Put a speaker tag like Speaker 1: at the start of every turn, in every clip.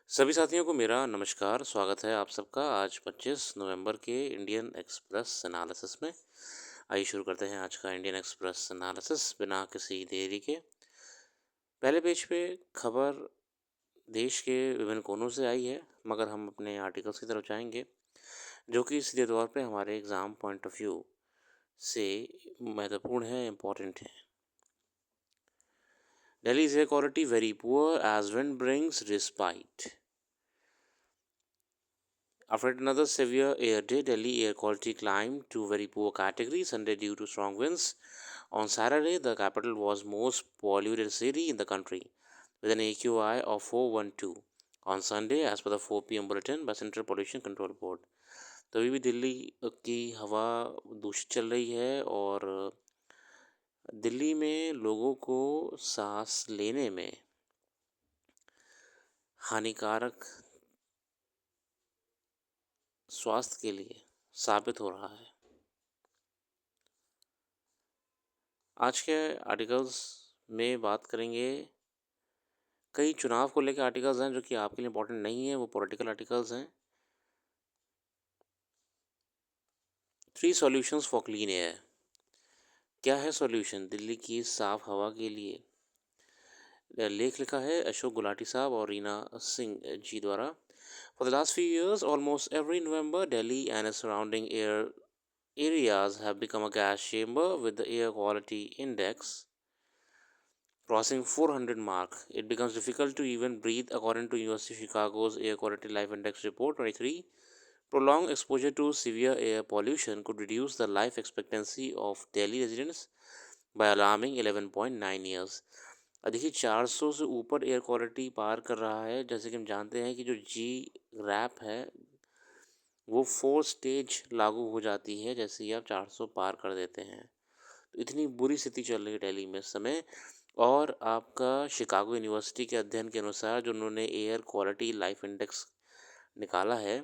Speaker 1: सभी साथियों को मेरा नमस्कार, स्वागत है आप सबका आज 25 नवंबर के इंडियन एक्सप्रेस एनालिसिस में। आइए शुरू करते हैं आज का इंडियन एक्सप्रेस एनालिसिस बिना किसी देरी के। पहले पेज पे खबर देश के विभिन्न कोनों से आई है, मगर हम अपने आर्टिकल्स की तरफ जाएंगे जो कि सीधे तौर पे हमारे एग्ज़ाम पॉइंट ऑफ व्यू से महत्वपूर्ण है, इम्पोर्टेंट है। Delhi's air quality very poor as wind brings respite. After another severe air day, Delhi air quality climbed to very poor category Sunday due to strong winds. On Saturday, the capital was most polluted city in the country with an AQI of 412. On Sunday, as per the 4 p.m. bulletin by Central Pollution Control Board, तो अभी भी दिल्ली की हवा दूषित चल रही है और दिल्ली में लोगों को सांस लेने में हानिकारक स्वास्थ्य के लिए साबित हो रहा है। आज के आर्टिकल्स में बात करेंगे, कई चुनाव को लेकर आर्टिकल्स हैं जो कि आपके लिए इंपॉर्टेंट नहीं है, वो पॉलिटिकल आर्टिकल्स हैं। 3 सॉल्यूशंस फॉर क्लीन एयर। क्या है सॉल्यूशन दिल्ली की साफ हवा के लिए? लेख लिखा है अशोक गुलाटी साहब और रीना सिंह जी द्वारा। For the last few years almost every November Delhi and its surrounding air areas have become a gas chamber with the air quality index crossing 400 mark. It becomes difficult to even breathe according to University of Chicago's Air Quality Life Index report 23. Prolonged exposure to severe air pollution could reduce the life expectancy of Delhi residents by alarming 11.9 years. देखिए 400 से ऊपर air quality पार कर रहा है। जैसे कि हम जानते हैं कि जो जी रैप है वो 4 स्टेज लागू हो जाती है जैसे ही आप 400 पार कर देते हैं। तो इतनी बुरी स्थिति चल रही है दिल्ली में इस समय। और आपका शिकागो यूनिवर्सिटी के अध्ययन के अनुसार जो उन्होंने एयर क्वालिटी लाइफ इंडेक्स निकाला है,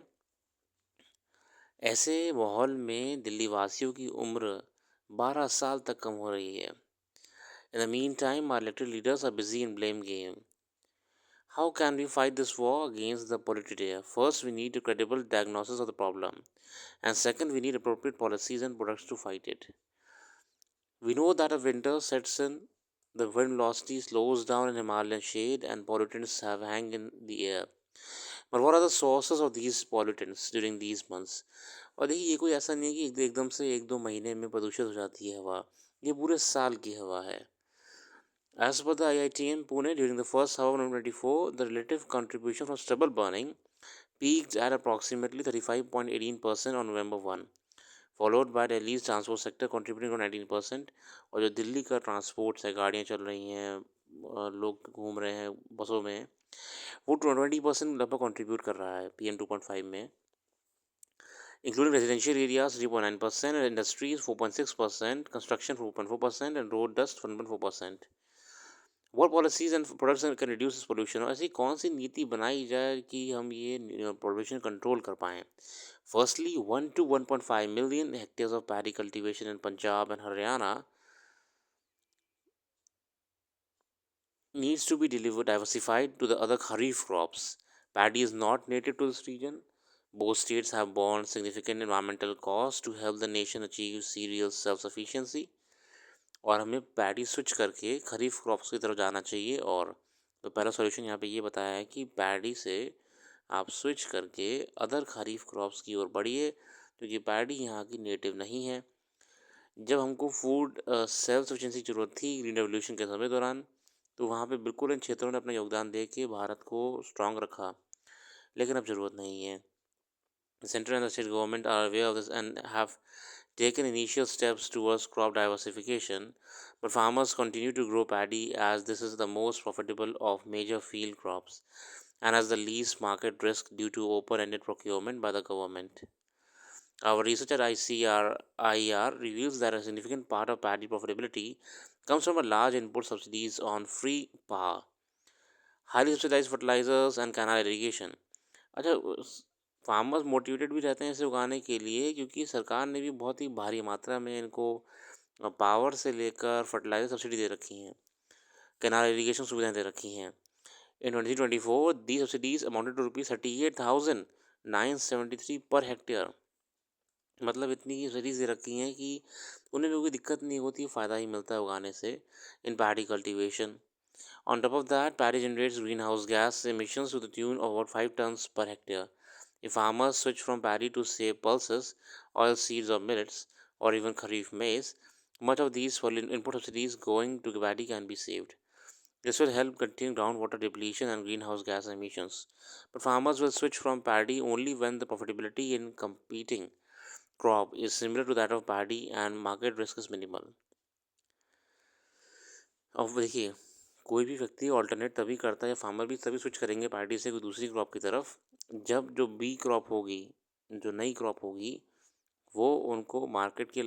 Speaker 1: ऐसे माहौल में दिल्ली वासियों की उम्र 12 साल तक कम हो रही है। In the mean time our elected leaders are busy in blame game. How can we fight this war against the polluted air? First, we need a credible diagnosis of the problem. And second, we need appropriate policies and products to fight it. We know that a winter sets in, the wind velocity slows down in Himalayan shade, and pollutants have hang in the air. But what are the sources of these pollutants during these months? और देखिए ये कोई ऐसा नहीं है कि एकदम से 1-2 महीने में प्रदूषित हो जाती है हवा, ये पूरे साल की हवा है। As per the IITM Pune, during the first half of 2024, the relative contribution from stubble burning peaked at approximately 35.18% on November 1, followed by Delhi's transport sector contributing to 19%। और जो दिल्ली का ट्रांसपोर्ट्स है, गाड़ियाँ चल रही हैं, लोग घूम रहे हैं बसों में, वो 20% लगभग कंट्रीब्यूट कर रहा है PM 2.5 में, including residential areas 3.9% and industries 4.6%, construction 4.4% and road dust 1.4%। What policies and products can reduce this pollution? और ऐसी कौन सी नीति बनाई जाए कि हम ये पोल्यूशन कंट्रोल कर पाएँ? Firstly, 1 to 1.5 million hectares of paddy cultivation in Punjab and Haryana needs to be diversified to the other kharif crops. Paddy is not native to this region. Both states have borne significant environmental costs to help the nation achieve cereal self-sufficiency. और हमें paddy switch करके खरीफ crops की तरफ जाना चाहिए। और तो पहला सॉल्यूशन यहाँ पे ये बताया है कि पैडी से आप स्विच करके अदर खरीफ क्रॉप्स की ओर बढ़िए, क्योंकि पैडी यहाँ की नेटिव नहीं है। जब हमको फूड सेल्फ सफिशेंसी की ज़रूरत थी ग्रीन रेवोल्यूशन के समय दौरान, तो वहाँ पे बिल्कुल इन क्षेत्रों ने अपना योगदान दे के भारत को स्ट्रांग रखा, लेकिन अब ज़रूरत नहीं है। The central and the state government are aware of this and have taken initial steps towards crop diversification, but farmers continue to grow paddy as this is the most profitable of major field crops and has the least market risk due to open-ended procurement by the government. Our research at ICR reveals that a significant part of paddy profitability comes from a large input subsidies on free power, highly subsidized fertilizers and canal irrigation. अच्छा, farmers motivated भी रहते हैं इसे उगाने के लिए, क्योंकि सरकार ने भी बहुत ही भारी मात्रा में इनको पावर से लेकर फर्टिलाइज़र सब्सिडी दे रखी हैं, कैनाल इरिगेशन सुविधाएं दे रखी हैं। In 2024, these subsidies amounted to rupees 38,973 per hectare. मतलब इतनी सब्सिडीज दे रखी हैं कि उन्हें भी कोई दिक्कत नहीं होती, फ़ायदा ही मिलता है उगाने से इन paddy cultivation. On top of that, paddy generates greenhouse gas emissions to the tune of about 5 tons per hectare. If farmers switch from paddy to, say, pulses, oil seeds, or millets, or even kharif maize, much of these foreign input subsidies going to paddy can be saved. This will help contain groundwater depletion and greenhouse gas emissions. But farmers will switch from paddy only when the profitability in competing crop is similar to that of paddy and market risk is minimal. अब देखिए, कोई भी व्यक्ति alternate तभी करता है या farmer भी तभी स्विच करेंगे पैडी से कोई दूसरी क्रॉप की तरफ, जब जो बी क्रॉप होगी, जो नई क्रॉप होगी, वो उनको मार्केट के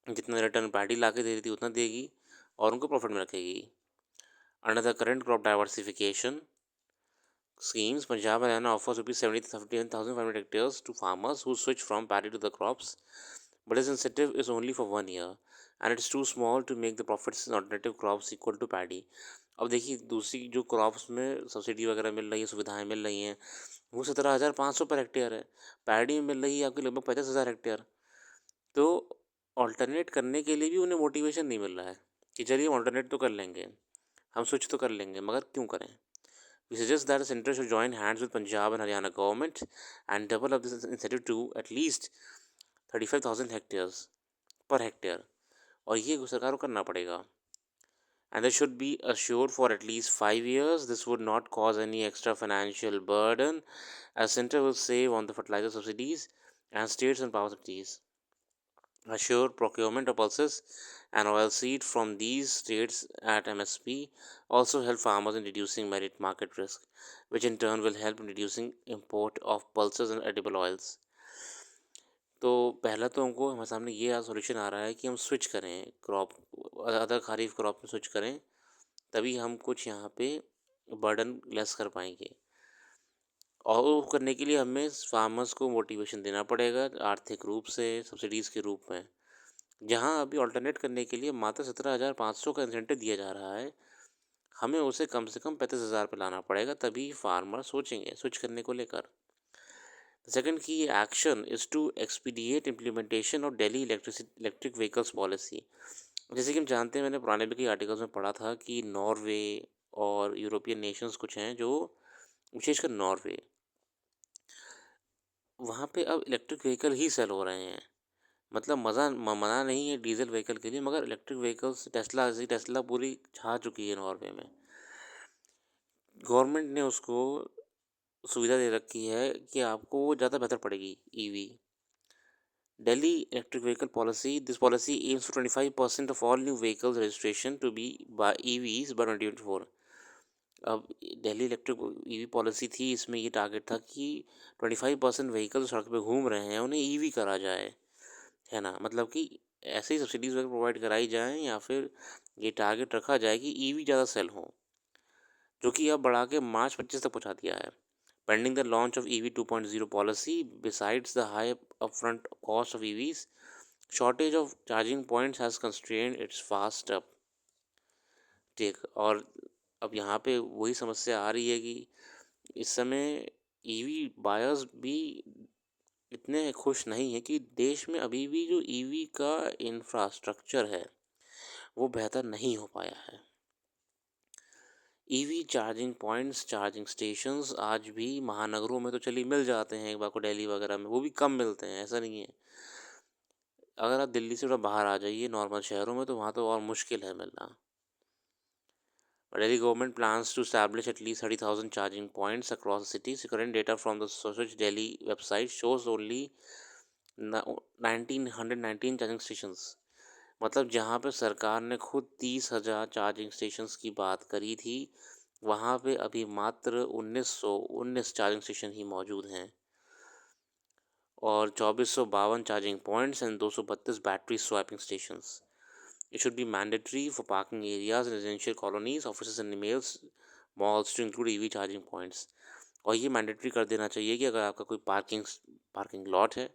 Speaker 1: जितना रिटर्न पैडी ला के दे रही थी उतना देगी और उनको प्रॉफिट में रखेगी. Under the current crop diversification schemes, Punjab and Haryana offers rupees 71,500 hectares to farmers who switch from paddy to the crops, but this incentive is only for 1 year and it's too small to make the profits in alternative crops equal to paddy. अब देखिए, दूसरी जो crops में subsidy वगैरह मिल रही है, सुविधाएं मिल रही हैं, वो 17,500 पर हेक्टेयर है. पैडी में मिल रही है आपकी लगभग 50,000 हेक्टेयर. तो ऑल्टरनेट करने के लिए भी उन्हें मोटिवेशन नहीं मिल रहा है कि चलिए ऑल्टरनेट तो कर लेंगे, हम स्विच तो कर लेंगे, मगर क्यों करें. We suggest that the centre should join hands with Punjab and Haryana government and double up this incentive to at least 35,000 hectares per hectare. और ये सरकार को करना पड़ेगा. And they should be assured for at least 5 years. This would not cause any extra financial burden, as centre will save on the fertilizer subsidies and states and power subsidies. Assured procurement of pulses and oilseed from these states at MSP also help farmers in reducing merit market risk, which in turn will help in reducing import of pulses and edible oils. तो पहला तो हमको हमारे सामने ये solution आ रहा है कि हम स्विच करें क्रॉप, अदर खरीफ क्रॉप में स्विच करें, तभी हम कुछ यहाँ पे बर्डन लेस कर पाएंगे. और वो करने के लिए हमें फार्मर्स को मोटिवेशन देना पड़ेगा आर्थिक रूप से, सब्सिडीज़ के रूप में. जहाँ अभी ऑल्टरनेट करने के लिए मात्र 17,500 का इंसेंटिव दिया जा रहा है, हमें उसे कम से कम 35,000 पे लाना पड़ेगा, तभी फार्मर सोचेंगे स्विच करने को लेकर. सेकंड की action is to expedite implementation of Delhi electric vehicles policy. जैसे कि हम जानते हैं, मैंने पुराने भी कई आर्टिकल्स में पढ़ा था कि नॉर्वे और यूरोपियन नेशंस कुछ हैं जो, विशेषकर नॉर्वे, वहाँ पे अब इलेक्ट्रिक व्हीकल ही सेल हो रहे हैं. मतलब मना नहीं है डीजल व्हीकल के लिए, मगर इलेक्ट्रिक व्हीकल्स टेस्ला पूरी छा चुकी है नॉर्वे में. गवर्नमेंट ने उसको सुविधा दे रखी है कि आपको वो ज़्यादा बेहतर पड़ेगी EV. Delhi electric vehicle policy. This policy aims for 25% of all new vehicles registration to be by EVs by 2024. अब दिल्ली इलेक्ट्रिक ईवी पॉलिसी थी, इसमें ये टारगेट था कि 25% व्हीकल सड़क पे घूम रहे हैं उन्हें ईवी करा जाए, है ना. मतलब कि ऐसे ही सब्सिडीज़ वगैरह प्रोवाइड कराई जाएँ या फिर ये टारगेट रखा जाए कि ईवी ज़्यादा सेल हो, जो कि अब बढ़ा के मार्च 25 तक पहुँचा दिया है. Pending the launch of EV 2.0 policy, besides the high upfront cost of EVs, shortage of charging points has constrained its fast up take. और अब यहाँ पे वही समस्या आ रही है कि इस समय ईवी बायर्स भी इतने खुश नहीं है कि देश में अभी भी जो ईवी का इंफ्रास्ट्रक्चर है वो बेहतर नहीं हो पाया है. EV charging points, charging stations आज भी महानगरों में तो चलिए मिल जाते हैं, एक बार को दिल्ली वगैरह में वो भी कम मिलते हैं, ऐसा नहीं है. अगर आप दिल्ली से थोड़ा बाहर आ जाइए नॉर्मल शहरों में, तो वहाँ तो और मुश्किल है मिलना. Delhi government plans to establish at least 30,000 charging points across the city. Current data from the Swachh Delhi website shows only 1,919 charging stations. मतलब जहाँ पे सरकार ने खुद 30,000 चार्जिंग स्टेशंस की बात करी थी, वहाँ पे अभी मात्र 1,919 चार्जिंग स्टेशन ही मौजूद हैं और 2,452 charging points and 232 battery swapping stations. It should be mandatory for parking areas in residential colonies, offices and emails, malls to include EV charging points. और ये मैंडेटरी कर देना चाहिए कि अगर आपका कोई पार्किंग लॉट है,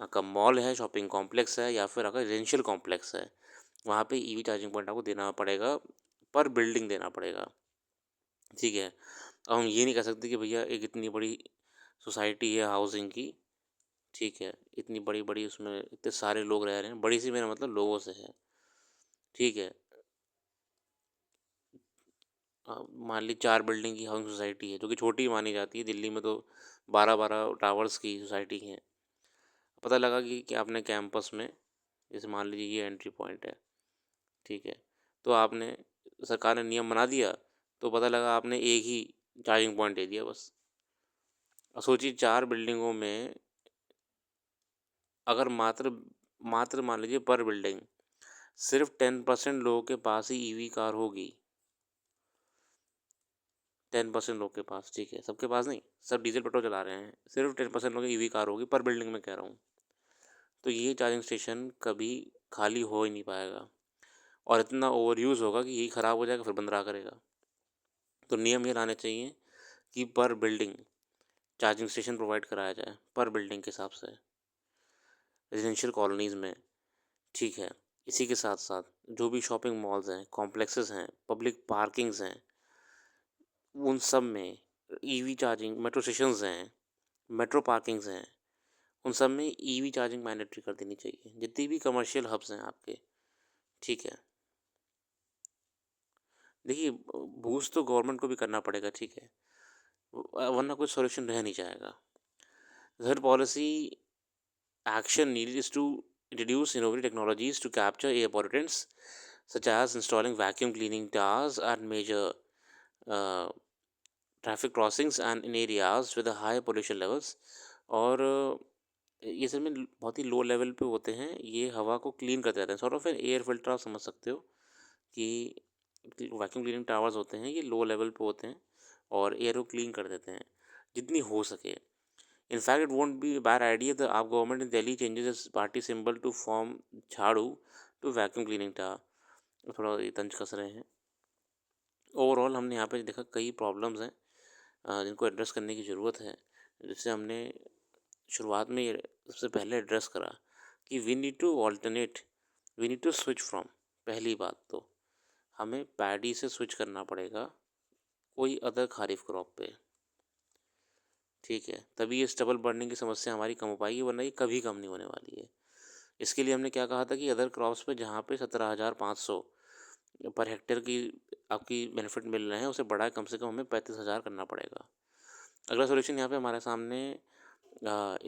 Speaker 1: आपका मॉल है, शॉपिंग कॉम्प्लेक्स है या फिर अगर रेजिडेंशियल कॉम्प्लेक्स है, वहाँ पे ईवी चार्जिंग पॉइंट आपको देना पड़ेगा, पर बिल्डिंग देना पड़ेगा. ठीक है। अब हम ये नहीं कह सकते कि भैया एक इतनी बड़ी सोसाइटी है हाउसिंग की, ठीक है, इतनी बड़ी बड़ी उसमें इतने सारे लोग रह रहे हैं, बड़ी सी मेरा मतलब लोगों से है, ठीक है। मान ली 4 बिल्डिंग की हाउसिंग सोसाइटी है, जो कि छोटी मानी जाती है, दिल्ली में तो 12-12 टावर्स की सोसाइटी हैं। पता लगा कि आपने कैंपस में, जैसे मान लीजिए ये एंट्री पॉइंट है, ठीक है, तो आपने, सरकार ने नियम बना दिया, तो पता लगा आपने एक ही चार्जिंग पॉइंट दे दिया बस। अब सोचिए 4 बिल्डिंगों में अगर मात्र मात्र मान लीजिए पर बिल्डिंग सिर्फ 10% लोगों के पास ही ईवी कार होगी, 10% लोग के पास, ठीक है, सबके पास नहीं, सब डीजल पेट्रोल चला रहे हैं, सिर्फ 10% लोग ईवी कार होगी पर बिल्डिंग में कह रहा हूँ, तो ये चार्जिंग स्टेशन कभी खाली हो ही नहीं पाएगा, और इतना ओवर यूज़ होगा कि यही ख़राब हो जाएगा, फिर बंद रहा करेगा। तो नियम ये लाने चाहिए कि पर बिल्डिंग चार्जिंग स्टेशन प्रोवाइड कराया जाए, पर बिल्डिंग के हिसाब से, रेजिडेंशियल कॉलोनीज़ में, ठीक है। इसी के साथ साथ जो भी शॉपिंग मॉल्स हैं, कॉम्प्लेक्सेस हैं, पब्लिक पार्किंग्स हैं, उन सब में ईवी चार्जिंग, मेट्रो स्टेशंस हैं, मेट्रो पार्किंग्स हैं, उन सब में ईवी चार्जिंग मैंडेटरी कर देनी चाहिए, जितनी भी कमर्शियल हब्स हैं आपके, ठीक है। देखिए, बूस्ट तो गवर्नमेंट को भी करना पड़ेगा, ठीक है, वरना कोई सॉल्यूशन रह नहीं जाएगा। Third policy action needed is to introduce innovative technologies to capture air pollutants, such as installing vacuum cleaning towers at major uh, traffic crossings and in areas with a high pollution levels। और ये सब में बहुत ही low level पे होते हैं, ये हवा को क्लीन करते रहते हैं, sort of an air filter, आप समझ सकते हो कि वैक्यूम क्लीनिंग टावर्स होते हैं, ये लो लेवल पे होते हैं और एयर को क्लीन कर देते हैं जितनी हो सके। In fact, it won't be a bad idea that our government in Delhi changes its party symbol to form झाड़ू to vacuum cleaning tower। थोड़ा ये तंज कस रहे हैं। ओवरऑल हमने यहाँ पे देखा कई प्रॉब्लम्स हैं जिनको एड्रेस करने की ज़रूरत है, जिससे हमने शुरुआत में ये सबसे पहले एड्रेस करा कि we need to switch from, पहली बात तो हमें पैडी से स्विच करना पड़ेगा कोई अदर खारिफ क्रॉप पे, ठीक है, तभी ये स्टबल बर्निंग की समस्या हमारी कम हो पाएगी, वरना ये कभी कम नहीं होने वाली है। इसके लिए हमने क्या कहा था कि अदर क्रॉप्स पे जहाँ पे 17,500 पर हेक्टेयर की आपकी बेनिफिट मिल रहे हैं, उसे बढ़ाए कम से कम हमें 35,000 करना पड़ेगा। अगला सोल्यूशन यहाँ पे हमारे सामने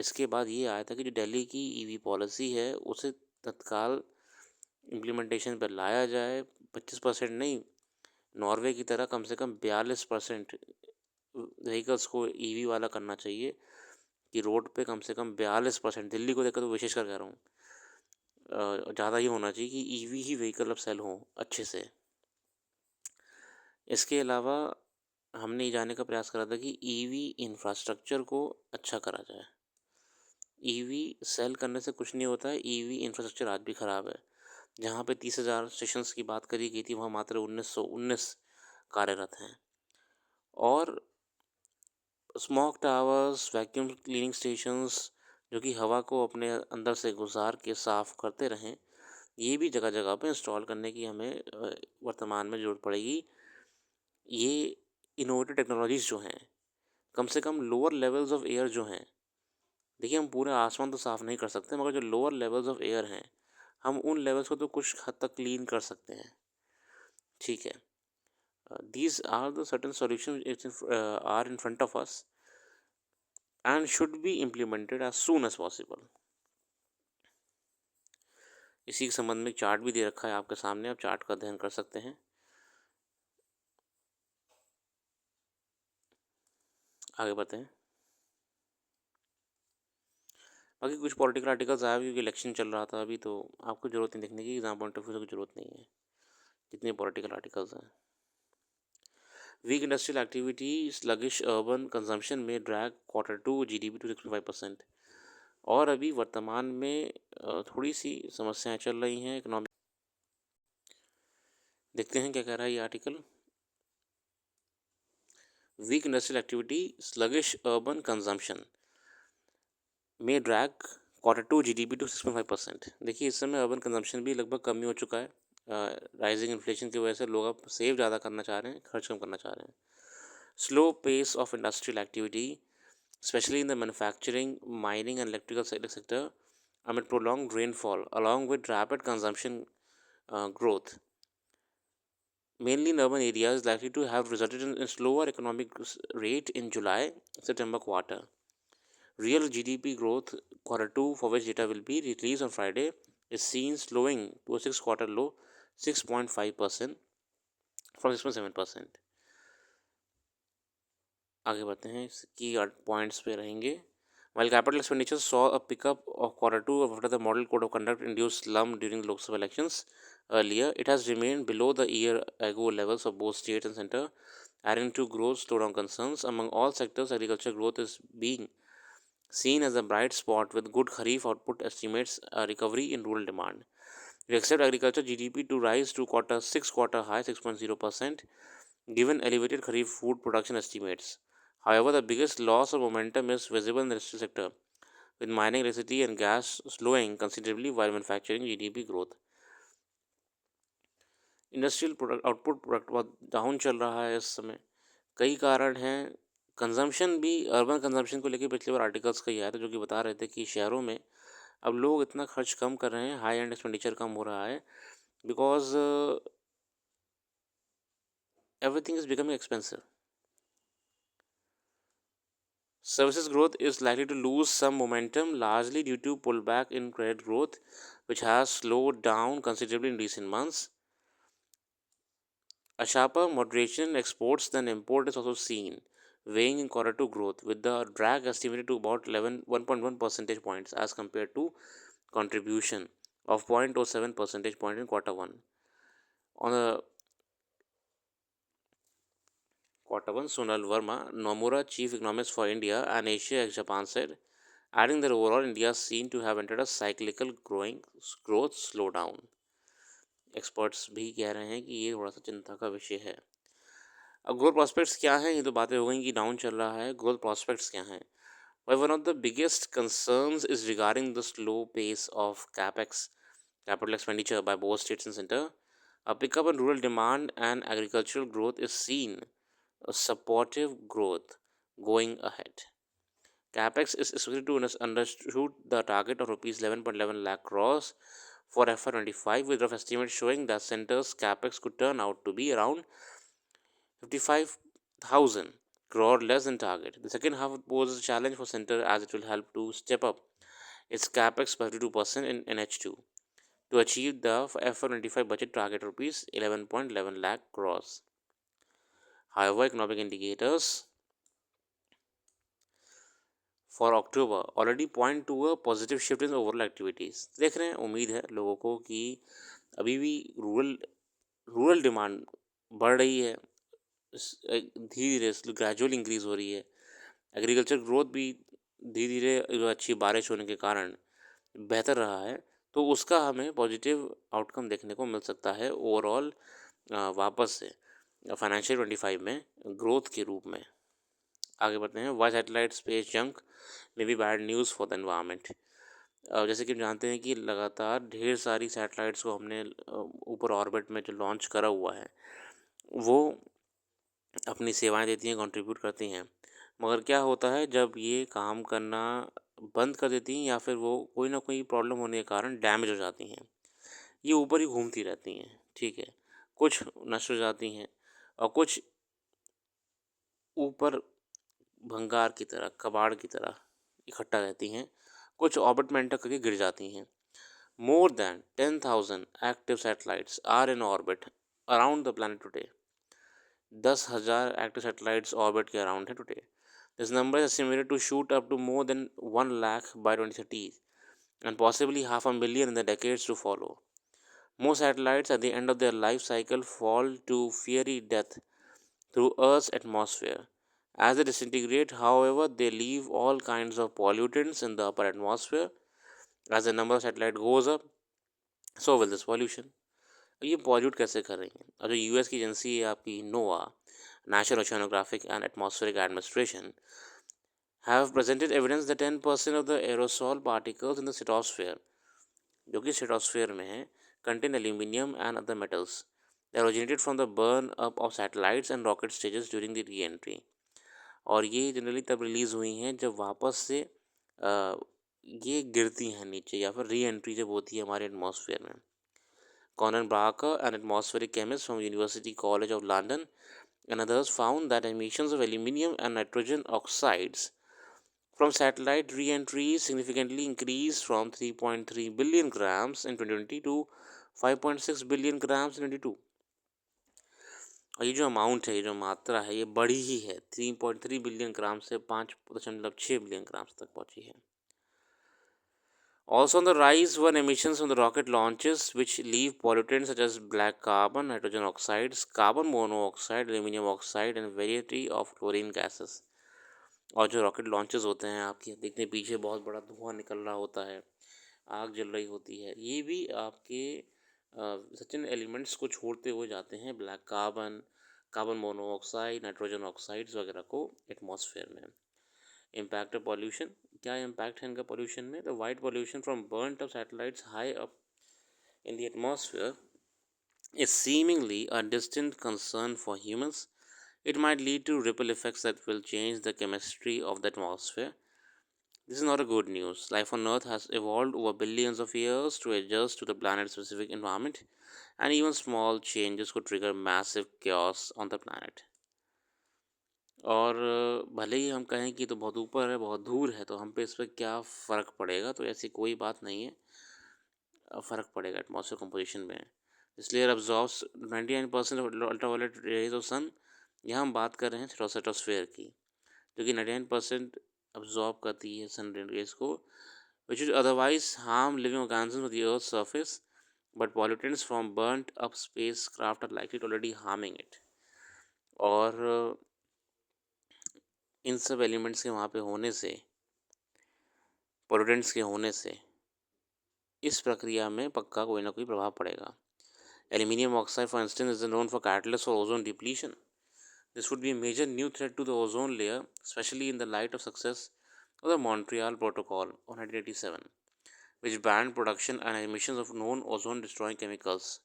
Speaker 1: इसके बाद ये आया था कि जो दिल्ली की ईवी पॉलिसी है उसे तत्काल इम्प्लीमेंटेशन पर लाया जाए। 25% नहीं, नॉर्वे की तरह कम से कम 42% व्हीकल्स को ईवी वाला करना चाहिए, कि रोड पे कम से कम 42%, दिल्ली को देखकर तो विशेष कर कह रहा हूँ, ज़्यादा ही होना चाहिए कि ईवी ही व्हीकल अब सेल हों अच्छे से। इसके अलावा हमने ये जानने का प्रयास करा था कि ईवी इंफ्रास्ट्रक्चर को अच्छा करा जाए। ईवी सेल करने से कुछ नहीं होता है, ईवी इंफ्रास्ट्रक्चर आज भी ख़राब है। जहाँ पे 30,000 स्टेशंस की बात करी गई थी, वहाँ मात्र 1919 कार्यरत हैं। और smoke towers, vacuum cleaning stations, जो कि हवा को अपने अंदर से गुजार के साफ़ करते रहें, ये भी जगह जगह पे इंस्टॉल करने की हमें वर्तमान में ज़रूरत पड़ेगी। ये इनोवेटिव टेक्नोलॉजीज़ जो हैं, कम से कम लोअर लेवल्स ऑफ एयर जो हैं, देखिए हम पूरे आसमान तो साफ़ नहीं कर सकते, मगर जो लोअर लेवल्स ऑफ एयर हैं, हम उन लेवल्स को तो कुछ हद तक क्लीन कर सकते हैं, ठीक है। These are the certain solution are in front of us and should be implemented as soon as possible. इसी के संबंध में एक चार्ट भी दे रखा है आपके सामने, आप चार्ट का अध्ययन कर सकते हैं। आगे बढ़ते हैं। बाकी कुछ पॉलिटिकल आर्टिकल्स आए, क्योंकि इलेक्शन चल रहा था अभी, तो आपको ज़रूरत नहीं देखने की, एग्जाम पॉइंट ऑफ व्यू से ज़रूरत नहीं है, जितने पॉलिटिकल आर्टिकल्स हैं। Weak industrial activity, sluggish urban consumption may drag Q2 GDP to 6.5%। और अभी वर्तमान में थोड़ी सी समस्याएं चल रही हैं इकोनॉमिक। देखते हैं क्या कह रहा है ये article. Weak industrial activity, sluggish urban consumption may drag Q2 GDP to 6.5%। देखिए इस समय अर्बन कंजम्पशन भी लगभग कम ही हो चुका है। राइजिंग इन्फ्लेशन की वजह से लोग अब सेव ज़्यादा करना चाह रहे हैं, खर्च कम करना चाह रहे हैं। Slow pace of industrial activity, especially in the manufacturing, mining, and electrical sector, amid prolonged rainfall, along with rapid consumption growth, mainly in urban areas, is likely to have resulted in slower economic rate in July-September quarter. Real GDP growth quarter two, for which data will be released on Friday, is seen slowing to a six-quarter low 6.5% from 6.7%. आगे बढ़ते हैं, इसकी points पे रहेंगे. While capital expenditures saw a pickup of quarter two after the Model Code of Conduct induced slump during the Lok Sabha elections earlier, it has remained below the year-ago levels of both state and center, adding to growth slowdown concerns. Among all sectors, agriculture growth is being seen as a bright spot with good Kharif output estimates a recovery in rural demand. We expect agriculture GDP to rise to quarter high 6.0%, given elevated Kharif food production estimates. However, the biggest loss of momentum is visible in the industrial sector, with mining, electricity, and gas slowing considerably while manufacturing GDP growth. Industrial product output product बहुत down चल रहा है इस समय. कई कारण हैं. Consumption भी, अर्बन कंजम्पशन को लेकर पिछली बार आर्टिकल्स कई आए थे जो कि बता रहे थे कि शहरों में अब लोग इतना खर्च कम कर रहे हैं, हाई एंड एक्सपेंडिचर कम हो रहा है, because everything is becoming expensive. Services growth is likely to lose some momentum, largely due to pullback in credit growth, which has slowed down considerably in recent months. A sharper moderation in exports than import is also seen, weighing in quarter two growth, with the drag estimated to about 1.1 percentage points as compared to contribution of 0.07 percentage point in quarter one. On the quarter one, Sonal Verma, Nomura, chief economist for India and Asia ex Japan, said, adding that overall India is seen to have entered a cyclical growth slowdown. Experts भी कह रहे हैं कि ये थोड़ा सा चिंता का विषय है. अब ग्रोथ प्रॉस्पेक्ट्स क्या हैं, ये तो बातें हो गई कि डाउन चल रहा है. ग्रोथ प्रॉस्पेक्ट्स क्या हैं? Well, one of the biggest concerns is regarding the slow pace of capex, capital expenditure, by both states and center. A pickup in rural demand and agricultural growth is seen a supportive growth going ahead. Capex is expected to undershoot the target of rupees 11.11 lakh crores for FY25, with rough estimates showing that center's capex could turn out to be around 55,000 crore less than target. The second half poses a challenge for center as it will help to step up its capex by 52% in H2 to achieve the FY25 budget target rupees 11.11 lakh crores. However, economic indicators for October already point to a positive shift in overall activities. देख रहे हैं, उम्मीद है लोगों को कि अभी भी रूरल डिमांड बढ़ रही है, धीरे धीरे ग्रेजुअल इंक्रीज़ हो रही है. एग्रीकल्चर ग्रोथ भी धीरे धीरे अच्छी बारिश होने के कारण बेहतर रहा है, तो उसका हमें पॉजिटिव आउटकम देखने को मिल सकता है ओवरऑल वापस से फाइनेंशियल 25 में ग्रोथ के रूप में. आगे बढ़ते हैं. वाई सैटेलाइट स्पेस जंक में भी bad news for the environment. जैसे कि हम जानते हैं कि लगातार ढेर सारी सैटेलाइट्स को हमने ऊपर ऑर्बिट में जो लॉन्च करा हुआ है वो अपनी सेवाएं देती हैं, कंट्रीब्यूट करती हैं, मगर क्या होता है जब ये काम करना बंद कर देती हैं या फिर वो कोई ना कोई प्रॉब्लम होने के कारण डैमेज हो जाती हैं, ये ऊपर ही घूमती रहती हैं. ठीक है, कुछ नष्ट हो जाती हैं और कुछ ऊपर भंगार की तरह, कबाड़ की तरह इकट्ठा रहती हैं, कुछ ऑर्बिट में एंटर करके गिर जाती हैं. More than 10,000 active satellites are in orbit around the planet today. 10,000 active satellites orbit के अराउंड है today. This number is estimated to shoot up to more than 1 lakh by 2030 and possibly 500,000 in the decades to follow. Most satellites at the end of their life cycle fall to fiery death through Earth's atmosphere. As they disintegrate, however, they leave all kinds of pollutants in the upper atmosphere. As the number of satellite goes up, so will this pollution. ये pollute कैसे कर रही हैं? और जो US की agency है आपकी NOAA, national oceanographic and atmospheric administration, have presented evidence that 10% of the aerosol particles in the stratosphere, जो कि स्ट्रेटोस्फेयर में है, contain aluminium and other metals. They originated from the burn up of satellites and rocket stages during the re-entry. और ये generally तब release हुई हैं जब वापस से ये गिरती हैं नीचे या फिर री एंट्री जब होती है हमारे एटमॉस्फेयर में. Conan Barker, an atmospheric chemist from University College of London, and others found that emissions of aluminium and nitrogen oxides from satellite re-entries significantly increased from 3.3 billion grams in 2020 to 5.6 billion grams in 2022. और ये जो amount है, ये जो मात्रा है, ये बढ़ी ही है. 3.3 बिलियन ग्राम से 5.6 बिलियन ग्राम्स तक पहुंची है. Also on the rise were emissions from the rocket launches, which leave pollutants such as black carbon, nitrogen oxides, carbon monoxide, aluminum oxide, and variety of chlorine gases. और जो rocket launches होते हैं आपके देखने पीछे बहुत बड़ा धुआं निकल रहा होता है, आग जल रही होती है, ये भी आपके सचिन एलिमेंट्स को छोड़ते हुए जाते हैं, black carbon, carbon monoxide, nitrogen oxides वगैरह को एटमॉस्फेयर में. इम्पैक्ट ऑफ पॉल्यूशन, क्या इम्पैक्ट है इनका पॉल्यूशन में? The white pollution from burnt of satellites high up in the atmosphere is seemingly a distant concern for humans. It might lead to ripple effects that will change the chemistry of the atmosphere. This is not a good news. Life on Earth has evolved over billions of years to adjust to the planet's specific environment, and even small changes could trigger massive chaos on the planet. और भले ही हम कहें कि तो बहुत ऊपर है, बहुत दूर है, तो हम पे इस पर क्या फ़र्क पड़ेगा? तो ऐसी कोई बात नहीं है. फ़र्क पड़ेगा एटमॉस्फेयर कंपोजिशन में. This layer absorbs 99% of ultraviolet rays of sun. यहाँ हम बात कर रहे हैं स्ट्रेटोस्फेयर की, जो कि 99% अब्जॉर्ब करती है सन रेज को, which would otherwise harm living organisms on the Earth's surface, but pollutants from burnt up spacecraft are likely to already harming it. और इन सब एलिमेंट्स के वहाँ पे होने से, पोल्यूटेंट्स के होने से इस प्रक्रिया में पक्का कोई ना कोई प्रभाव पड़ेगा. Aluminium oxide for instance is known for catalyst for ozone depletion. This would be a major new threat to the ozone layer, especially in the light of success of the Montreal Protocol of 1987, which banned production and emissions of known ozone-destroying chemicals,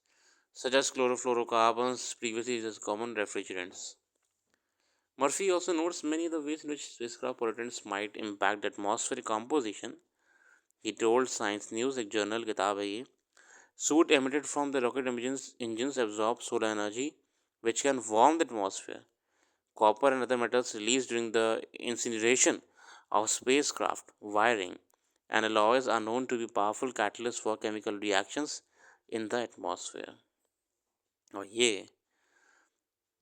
Speaker 1: such as chlorofluorocarbons, previously used as common refrigerants. Murphy also notes many of the ways in which spacecraft pollutants might impact the atmospheric composition. He told Science News, एक journal किताब है ये, soot emitted from the rocket engines absorb solar energy, which can warm the atmosphere. Copper and other metals released during the incineration of spacecraft wiring and alloys are known to be powerful catalysts for chemical reactions in the atmosphere. और ये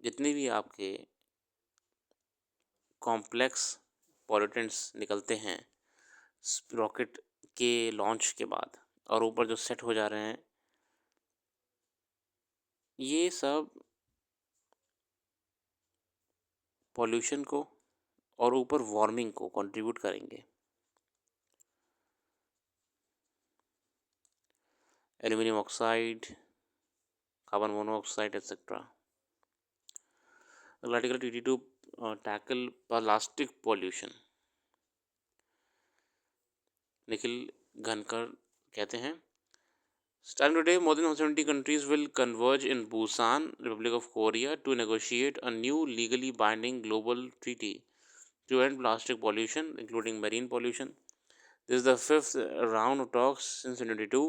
Speaker 1: जितने भी आपके complex pollutants निकलते हैं rocket के launch के बाद और ऊपर जो सेट हो जा रहे हैं, ये सब पॉल्यूशन को और ऊपर वार्मिंग को कंट्रीब्यूट करेंगे. Aluminium oxide, carbon monoxide etcetera. Article 22 tackle plastic pollution. Nikhil Ghankar कहते हैं, starting today, more than 170 countries will converge in Busan, Republic of Korea, to negotiate a new legally binding global treaty to end plastic pollution, including marine pollution. This is the fifth round of talks since 2022.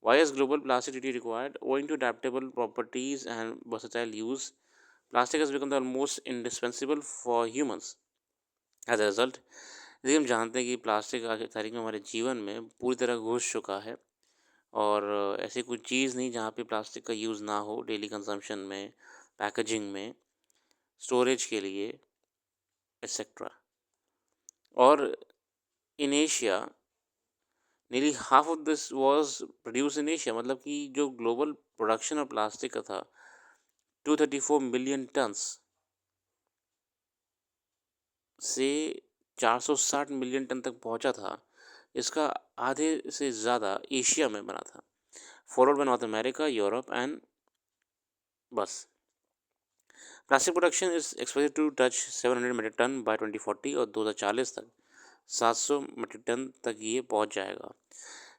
Speaker 1: Why is global plastic treaty required? Owing to adaptable properties and versatile use, plastic has become the almost indispensable for humans. As a result, जैसे हम जानते हैं कि plastic आज की तारीख में हमारे जीवन में पूरी तरह घुस चुका है, और ऐसी कोई चीज़ नहीं जहाँ पे प्लास्टिक का यूज़ ना हो डेली कंजम्पशन में, पैकेजिंग में, स्टोरेज के लिए एक्सेट्रा. और in Asia nearly half of this was produced in Asia. मतलब कि जो ग्लोबल प्रोडक्शन ऑफ प्लास्टिक का था 234 मिलियन टन्स से 460 मिलियन टन तक पहुंचा था. इसका आधे से ज़्यादा एशिया में बना था, followed by North America, Europe and बस. Plastic production is expected to touch 700 metric ton by 2040 और 2040 तक 700 मीट्रिक टन तक ये पहुंच जाएगा.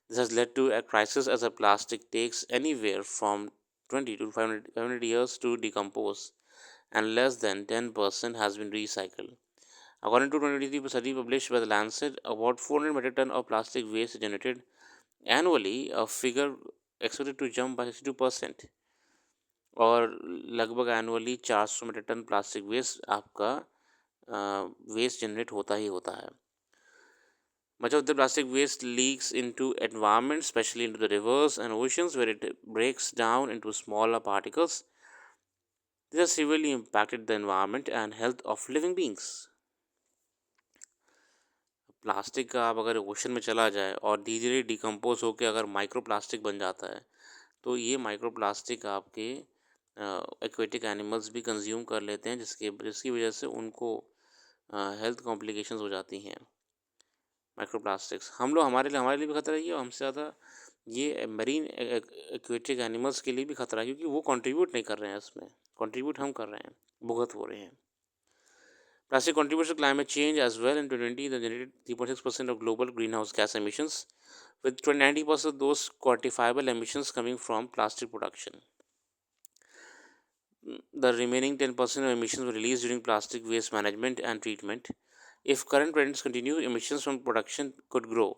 Speaker 1: This has led to a crisis as a plastic takes anywhere from 20 to 500 years to decompose, and less than 10% has been recycled. According to 2023 study published by The Lancet, about 400 metric ton of plastic waste is generated annually, a figure expected to jump by 62%, और लगभग annually 400 metric ton plastic waste आपका waste generate होता ही होता है. Much of the plastic waste leaks into environment, especially into the rivers and oceans, where it breaks down into smaller particles. This has severely impacted the environment and health of living beings. Plastic का आप अगर ocean में चला जाए और धीरे धीरे decompose होकर अगर माइक्रो प्लास्टिक बन जाता है, तो ये माइक्रो प्लास्टिक आपके एक्वेटिक एनिमल्स भी कंज्यूम कर लेते हैं, जिसकी वजह से उनको हेल्थ कॉम्प्लिकेशंस हो जाती हैं. माइक्रो प्लास्टिक्स हमारे लिए भी खतरा ही है, और हमसे ज़्यादा ये मरीन एक्वेटिक एनिमल्स के लिए भी खतरा है, क्योंकि वो कंट्रीब्यूट नहीं कर रहे हैं इसमें. कंट्रीब्यूट हम कर रहे हैं, भुगत हो रहे हैं. Plastic contributes to climate change as well. In 2020, they generated 3.6% of global greenhouse gas emissions, with 90% of those quantifiable emissions coming from plastic production. The remaining 10% of emissions were released during plastic waste management and treatment. If current trends continue, emissions from production could grow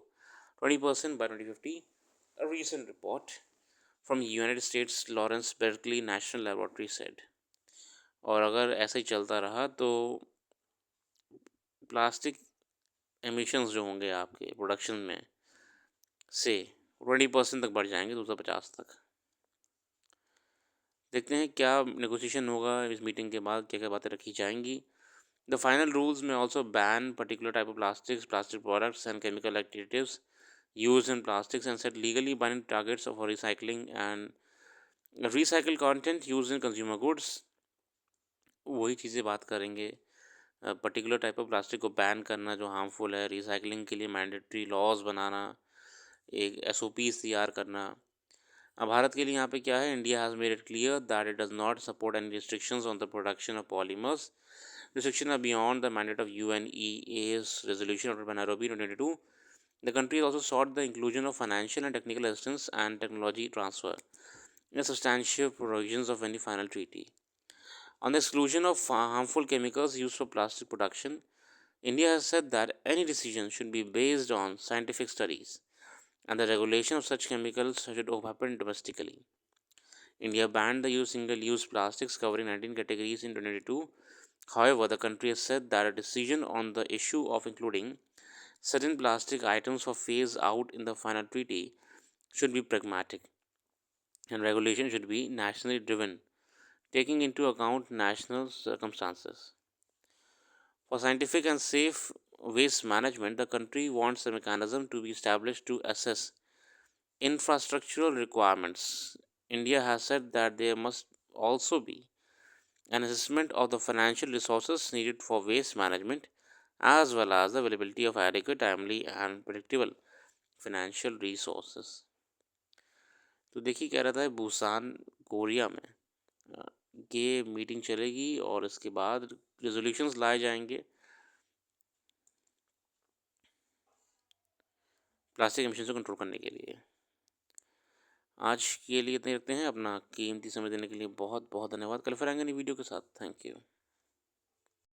Speaker 1: 20% by 2050, a recent report from United States Lawrence Berkeley National Laboratory said. और अगर ऐसे ही चलता रहा तो plastic emissions जो होंगे आपके production में से 20% तक बढ़ जाएंगे, 2050 तक. देखते हैं क्या नेगोशिएशन होगा इस मीटिंग के बाद, क्या क्या बातें रखी जाएंगी. द फाइनल रूल्स में also ban particular type of plastics, plastic products and chemical activities use in plastics and set legally binding targets of recycling and recycle content use in consumer goods. वही चीज़ें बात करेंगे. Particular type of plastic को ban करना जो harmful है, recycling के लिए मैंडेटरी लॉज बनाना, एक SOPs तैयार करना. अब भारत के लिए यहाँ पे क्या है, India has made it clear that it does not support any restrictions on the production of polymers. Restrictions are beyond the mandate of UNEA's resolution ordered by Nairobi 2022. The country also sought the inclusion of financial and technical assistance and technology transfer in the substantial provisions of any final treaty. On the exclusion of harmful chemicals used for plastic production, India has said that any decision should be based on scientific studies, and the regulation of such chemicals should happen domestically. India banned the use of single-use plastics covering 19 categories in 2022. However, the country has said that a decision on the issue of including certain plastic items for phase out in the final treaty should be pragmatic, and regulation should be nationally driven, taking into account national circumstances. For scientific and safe waste management, the country wants a mechanism to be established to assess infrastructural requirements. India has said that there must also be an assessment of the financial resources needed for waste management, as well as the availability of adequate, timely and predictable financial resources. तो देखिए कह रहा था Busan Korea में ये meeting चलेगी और इसके बाद रेजोल्यूशंस लाए जाएंगे प्लास्टिक एमिशन को कंट्रोल करने के लिए. आज के लिए इतने रखते हैं. अपना कीमती समय देने के लिए बहुत बहुत धन्यवाद. कल फिर आएंगे नई वीडियो के साथ. Thank you.